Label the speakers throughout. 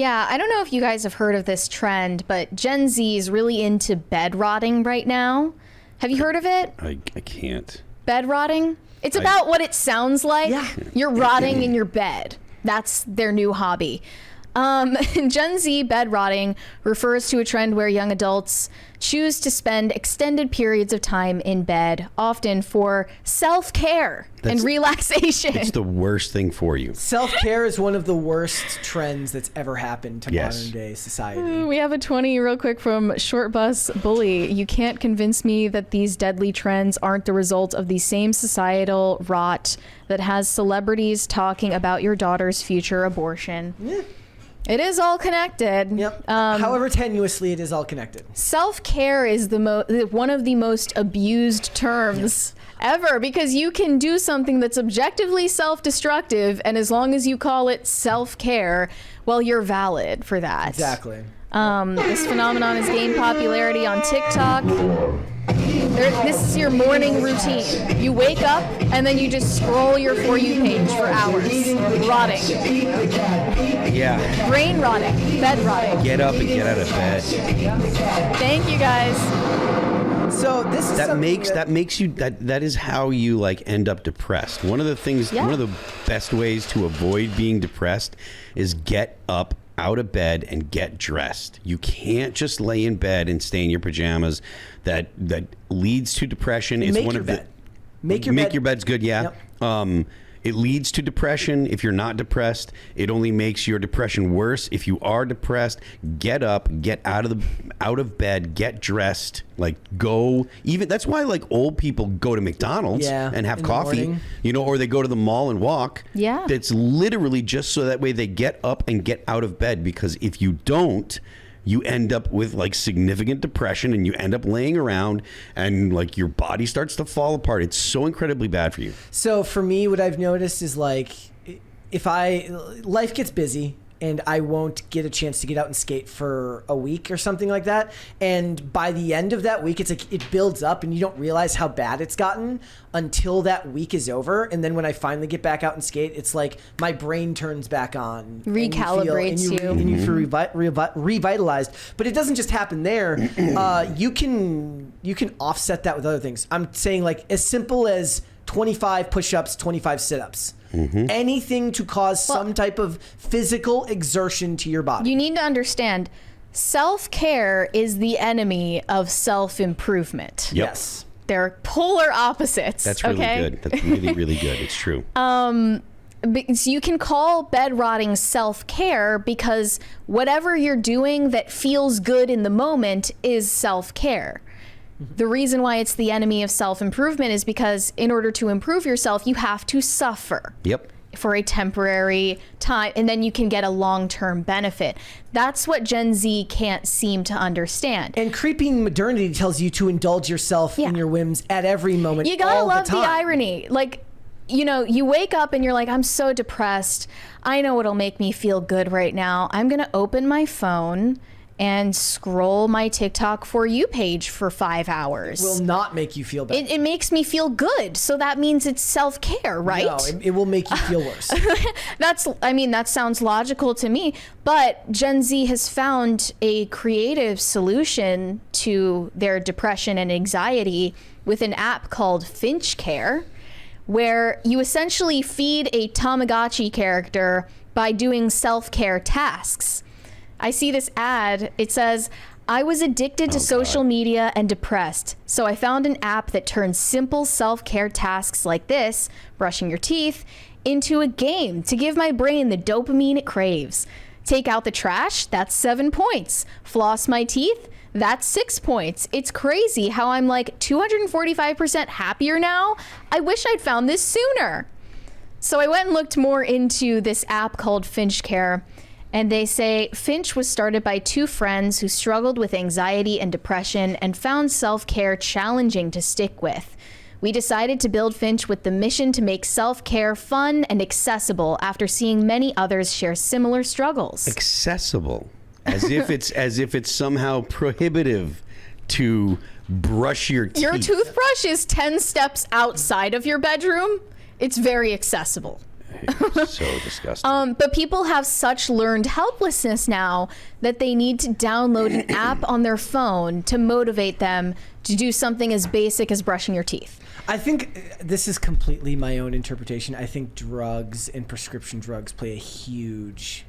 Speaker 1: Yeah, I don't know if you guys have heard of this trend, but Gen Z is really into bed rotting right now. Have you heard of it?
Speaker 2: I can't.
Speaker 1: Bed rotting? It's about what it sounds like.
Speaker 3: Yeah.
Speaker 1: You're rotting in your bed. That's their new hobby. Gen Z bed rotting refers to a trend where young adults choose to spend extended periods of time in bed, often for self-care and relaxation.
Speaker 2: It's the worst thing for you.
Speaker 3: Self-care is one of the worst trends that's ever happened to modern day society.
Speaker 1: We have a 20 real quick from Short Bus Bully. You can't convince me that these deadly trends aren't the result of the same societal rot that has celebrities talking about your daughter's future abortion.
Speaker 3: Yeah.
Speaker 1: It is all connected.
Speaker 3: Yep. However tenuously, it is all connected.
Speaker 1: Self-care is one of the most abused terms ever, because you can do something that's objectively self-destructive, and as long as you call it self-care, well, you're valid for that.
Speaker 3: Exactly.
Speaker 1: This phenomenon has gained popularity on TikTok. This is your morning routine. You wake up and then you just scroll your For You page for hours. Rotting.
Speaker 2: Yeah.
Speaker 1: Brain rotting. Bed rotting.
Speaker 2: Get up and get out of bed.
Speaker 1: Thank you, guys.
Speaker 3: So this is
Speaker 2: that is how you like end up depressed. One of the things, one of the best ways to avoid being depressed is get up out of bed and get dressed. You can't just lay in bed and stay in your pajamas. That leads to depression. It's one of the make your bed's good. Yeah. Yep. It leads to depression. If you're not depressed, it only makes your depression worse. If you are depressed, get up, get out of bed, get dressed, like go. Even that's why like old people go to McDonald's and have coffee, or they go to the mall and walk.
Speaker 1: Yeah.
Speaker 2: That's literally just so that way they get up and get out of bed, because if you don't, you end up with like significant depression and you end up laying around and like your body starts to fall apart. It's so incredibly bad for you.
Speaker 3: So for me, what I've noticed is like if life gets busy and I won't get a chance to get out and skate for a week or something like that. And by the end of that week, it's like it builds up and you don't realize how bad it's gotten until that week is over. And then when I finally get back out and skate, it's like my brain turns back on.
Speaker 1: Recalibrates you.
Speaker 3: And you feel revitalized. But it doesn't just happen there. You can offset that with other things. I'm saying like as simple as 25 push-ups, 25 sit-ups. Anything to cause some type of physical exertion to your body.
Speaker 1: You need to understand, self-care is the enemy of self-improvement.
Speaker 2: Yep.
Speaker 3: Yes.
Speaker 1: They're polar opposites.
Speaker 2: That's really good. That's really, really good. It's true.
Speaker 1: So you can call bed rotting self-care because whatever you're doing that feels good in the moment is self-care. The reason why it's the enemy of self-improvement is because in order to improve yourself, you have to suffer.
Speaker 2: Yep.
Speaker 1: For a temporary time, and then you can get a long-term benefit. That's what Gen Z can't seem to understand.
Speaker 3: And creeping modernity tells you to indulge yourself in your whims at every moment.
Speaker 1: You gotta love
Speaker 3: the
Speaker 1: irony. Like, you wake up and you're like, I'm so depressed. I know what'll make me feel good right now. I'm gonna open my phone and scroll my TikTok For You page for 5 hours.
Speaker 3: Will not make you feel better.
Speaker 1: It makes me feel good. So that means it's self-care, right?
Speaker 3: No, it will make you feel worse.
Speaker 1: That sounds logical to me. But Gen Z has found a creative solution to their depression and anxiety with an app called Finch Care, where you essentially feed a Tamagotchi character by doing self-care tasks. I see this ad. It says, I was addicted to social media and depressed, so I found an app that turns simple self-care tasks like this, brushing your teeth, into a game to give my brain the dopamine it craves. Take out the trash, that's 7 points. Floss my teeth, that's 6 points. It's crazy how I'm like 245% happier now. I wish I'd found this sooner. So I went and looked more into this app called Finch Care. And they say Finch was started by two friends who struggled with anxiety and depression and found self-care challenging to stick with. We decided to build Finch with the mission to make self-care fun and accessible after seeing many others share similar struggles.
Speaker 2: Accessible, as if it's somehow prohibitive to brush your teeth.
Speaker 1: Your toothbrush is 10 steps outside of your bedroom. It's very accessible.
Speaker 2: So disgusting.
Speaker 1: But people have such learned helplessness now that they need to download an app on their phone to motivate them to do something as basic as brushing your teeth.
Speaker 3: I think this is completely my own interpretation. I think drugs and prescription drugs play a huge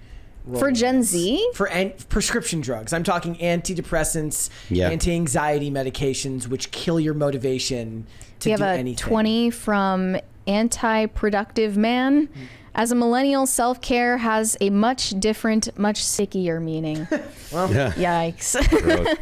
Speaker 3: role
Speaker 1: For
Speaker 3: in
Speaker 1: Gen
Speaker 3: this.
Speaker 1: Z?
Speaker 3: For prescription drugs. I'm talking antidepressants,
Speaker 2: Yeah.
Speaker 3: anti-anxiety medications, which kill your motivation to
Speaker 1: We have
Speaker 3: do
Speaker 1: a
Speaker 3: anything.
Speaker 1: 20 from Anti-Productive Man. As a millennial, self-care has a much different, much stickier meaning.
Speaker 2: Yeah.
Speaker 1: Yikes.
Speaker 2: Gross.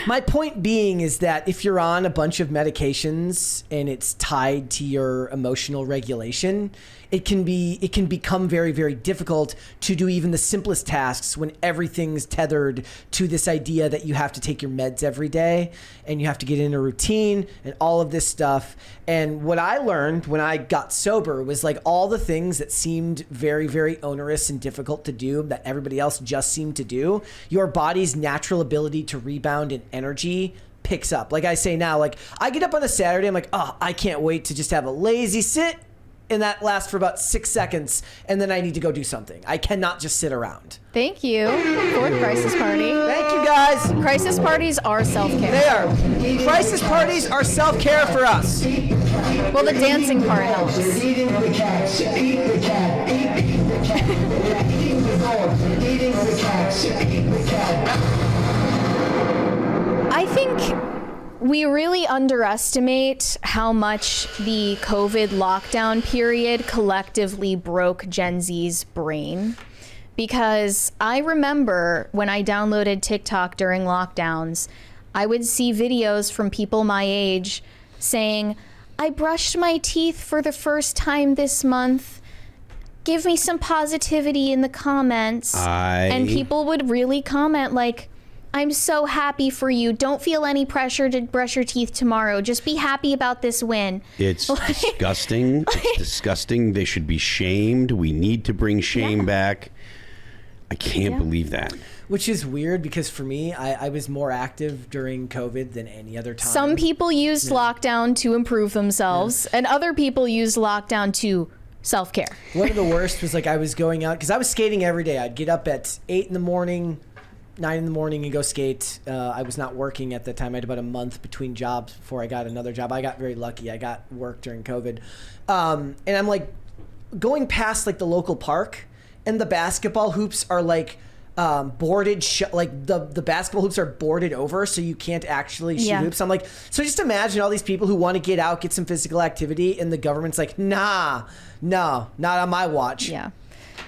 Speaker 3: My point being is that if you're on a bunch of medications and it's tied to your emotional regulation, it can become very, very difficult to do even the simplest tasks when everything's tethered to this idea that you have to take your meds every day and you have to get in a routine and all of this stuff. And what I learned when I got sober was like all the things that seemed very, very onerous and difficult to do that everybody else just seemed to do, your body's natural ability to rebound and energy picks up. Like I say now, like I get up on a Saturday, I'm like, oh, I can't wait to just have a lazy sit. And that lasts for about 6 seconds, and then I need to go do something. I cannot just sit around.
Speaker 1: Thank you. Fourth crisis party.
Speaker 3: Thank you, guys.
Speaker 1: Crisis parties are self-care.
Speaker 3: They are. Crisis parties are self-care for us.
Speaker 1: Well, the dancing part helps.
Speaker 4: Eating the cat, eat the cat, eat the cat, eating the dog, eating the cat, eat the cat.
Speaker 1: I think we really underestimate how much the COVID lockdown period collectively broke Gen Z's brain. Because I remember when I downloaded TikTok during lockdowns, I would see videos from people my age saying, I brushed my teeth for the first time this month. Give me some positivity in the comments. And people would really comment like, I'm so happy for you. Don't feel any pressure to brush your teeth tomorrow. Just be happy about this win.
Speaker 2: It's disgusting. It's disgusting. They should be shamed. We need to bring shame back. I can't believe that.
Speaker 3: Which is weird because for me, I was more active during COVID than any other time.
Speaker 1: Some people used lockdown to improve themselves, and other people used lockdown to self-care.
Speaker 3: One of the worst was like I was going out because I was skating every day. I'd get up at 8 in the morning, 9 in the morning and go skate. I was not working at the time. I had about a month between jobs before I got another job. I got very lucky. I got work during COVID. And I'm like going past like the local park and the basketball hoops are like boarded, like the basketball hoops are boarded over so you can't actually shoot hoops. I'm like, so just imagine all these people who want to get out, get some physical activity and the government's like, nah, no, not on my watch.
Speaker 1: Yeah.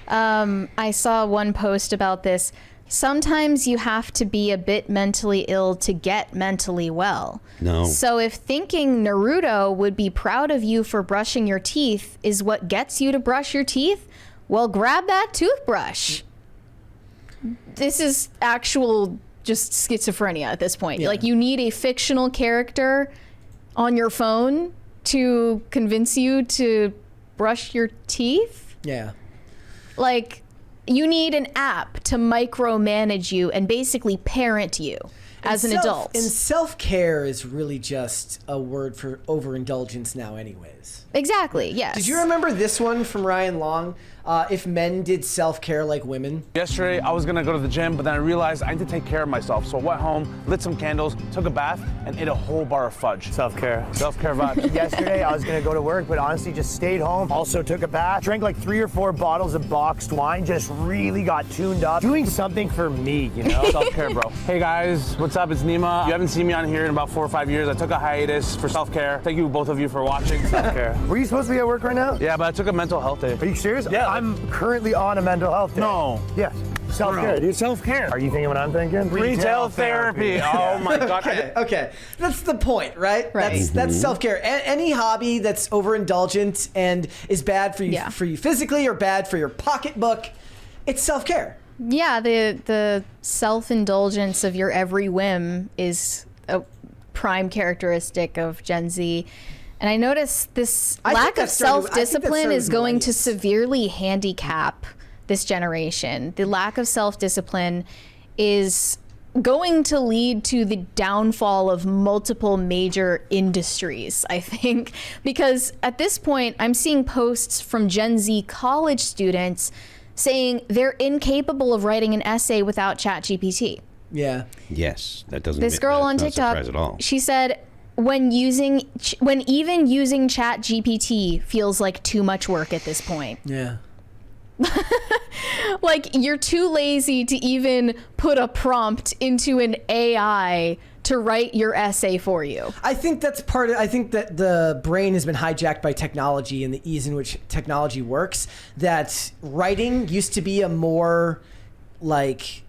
Speaker 1: I saw one post about this. Sometimes you have to be a bit mentally ill to get mentally well.
Speaker 2: No.
Speaker 1: So if thinking Naruto would be proud of you for brushing your teeth is what gets you to brush your teeth, well, grab that toothbrush. This is actual just schizophrenia at this point.
Speaker 3: Yeah.
Speaker 1: Like you need a fictional character on your phone to convince you to brush your teeth.
Speaker 3: Yeah.
Speaker 1: Like you need an app to micromanage you and basically parent you as an adult.
Speaker 3: And self-care is really just a word for overindulgence now anyways.
Speaker 1: Exactly, yes.
Speaker 3: Did you remember this one from Ryan Long? If men did self-care like women.
Speaker 5: Yesterday, I was gonna go to the gym, but then I realized I need to take care of myself. So I went home, lit some candles, took a bath, and ate a whole bar of fudge.
Speaker 6: Self-care.
Speaker 5: Self-care vibes.
Speaker 6: Yesterday, I was gonna go to work, but honestly just stayed home. Also took a bath, drank like 3 or 4 bottles of boxed wine, just really got tuned up. Doing something for me, you know?
Speaker 5: Self-care, bro. Hey guys, what's up? It's Nima. You haven't seen me on here in about 4 or 5 years. I took a hiatus for self-care. Thank you, both of you, for watching.
Speaker 6: Self-care. Were you supposed to be at work right now?
Speaker 5: Yeah, but I took a mental health day.
Speaker 6: Are you serious?
Speaker 5: Yeah.
Speaker 6: I'm currently on a mental health day.
Speaker 5: No.
Speaker 6: Yes. Self-care, dude.
Speaker 5: Self-care.
Speaker 6: Are you thinking what I'm thinking?
Speaker 5: Retail therapy. Oh my God.
Speaker 3: Okay. That's the point, right?
Speaker 1: Right.
Speaker 3: That's self-care. Any hobby that's overindulgent and is bad for you physically or bad for your pocketbook, it's self-care.
Speaker 1: Yeah, the self-indulgence of your every whim is a prime characteristic of Gen Z. And I notice this lack of self-discipline is going to severely handicap this generation. The lack of self-discipline is going to lead to the downfall of multiple major industries, I think, because at this point I'm seeing posts from Gen Z college students saying they're incapable of writing an essay without ChatGPT.
Speaker 3: Yeah.
Speaker 2: Yes, that doesn't.
Speaker 1: This girl on
Speaker 2: that's not a
Speaker 1: TikTok,
Speaker 2: surprise at all.
Speaker 1: she said when even using ChatGPT feels like too much work at this point.
Speaker 3: Yeah.
Speaker 1: Like, you're too lazy to even put a prompt into an AI to write your essay for you.
Speaker 3: I think that's part of, I think that the brain has been hijacked by technology and the ease in which technology works, that writing used to be a more like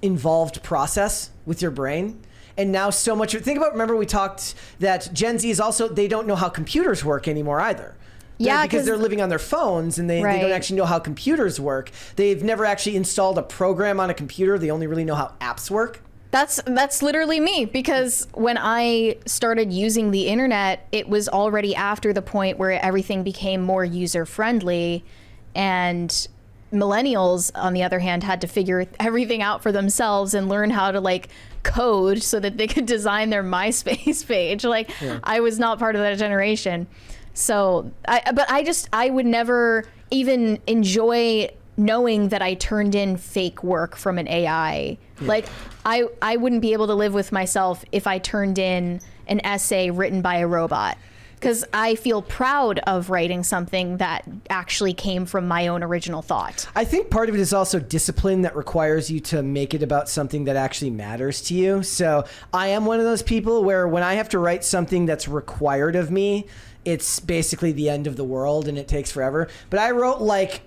Speaker 3: involved process with your brain. And now so much, remember we talked that Gen Z is also, they don't know how computers work anymore either.
Speaker 1: Yeah,
Speaker 3: because they're living on their phones and they don't actually know how computers work. They've never actually installed a program on a computer. They only really know how apps work.
Speaker 1: That's literally me, because when I started using the internet, it was already after the point where everything became more user friendly, and millennials, on the other hand, had to figure everything out for themselves and learn how to like code so that they could design their MySpace page. Like, I was not part of that generation. So, I would never even enjoy knowing that I turned in fake work from an AI. Yeah. Like, I wouldn't be able to live with myself if I turned in an essay written by a robot, because I feel proud of writing something that actually came from my own original thought.
Speaker 3: I think part of it is also discipline that requires you to make it about something that actually matters to you. So I am one of those people where when I have to write something that's required of me, it's basically the end of the world and it takes forever. But I wrote like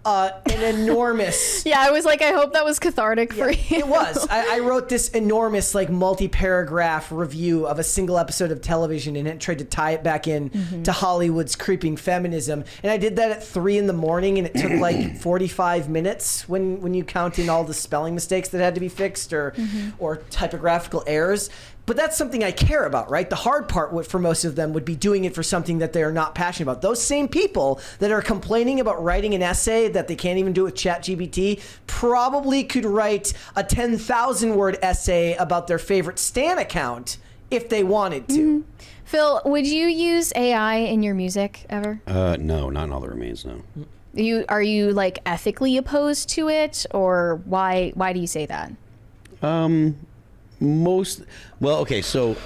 Speaker 3: an enormous...
Speaker 1: Yeah, I was like, I hope that was cathartic for you.
Speaker 3: It was. I wrote this enormous, like, multi-paragraph review of a single episode of television and tried to tie it back in to Hollywood's creeping feminism. And I did that at 3 a.m. and it took like 45 minutes when you count in all the spelling mistakes that had to be fixed or typographical errors. But that's something I care about, right? The hard part for most of them would be doing it for something that they are not passionate about. Those same people that are complaining about writing an essay that they can't even do with ChatGPT probably could write a 10,000-word essay about their favorite Stan account if they wanted to.
Speaker 1: Phil, would you use AI in your music ever?
Speaker 2: No, not in All That Remains, no.
Speaker 1: Are you like ethically opposed to it, or why do you say that?
Speaker 2: So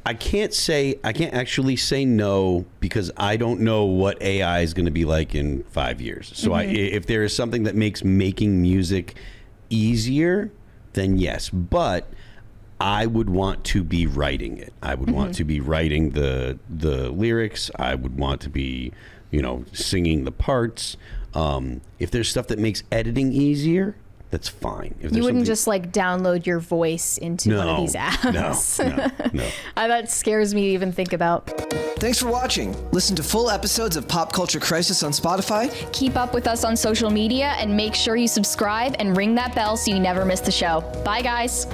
Speaker 2: I can't actually say no, because I don't know what AI is going to be like in 5 years. So if there is something that makes making music easier, then yes. But I would want to be writing it. I would want to be writing the lyrics. I would want to be, singing the parts. If there's stuff that makes editing easier, that's fine. If
Speaker 1: you wouldn't just like download your voice into one of these apps.
Speaker 2: No.
Speaker 1: That scares me to even think about.
Speaker 7: Thanks for watching. Listen to full episodes of Pop Culture Crisis on Spotify.
Speaker 1: Keep up with us on social media and make sure you subscribe and ring that bell so you never miss the show. Bye, guys.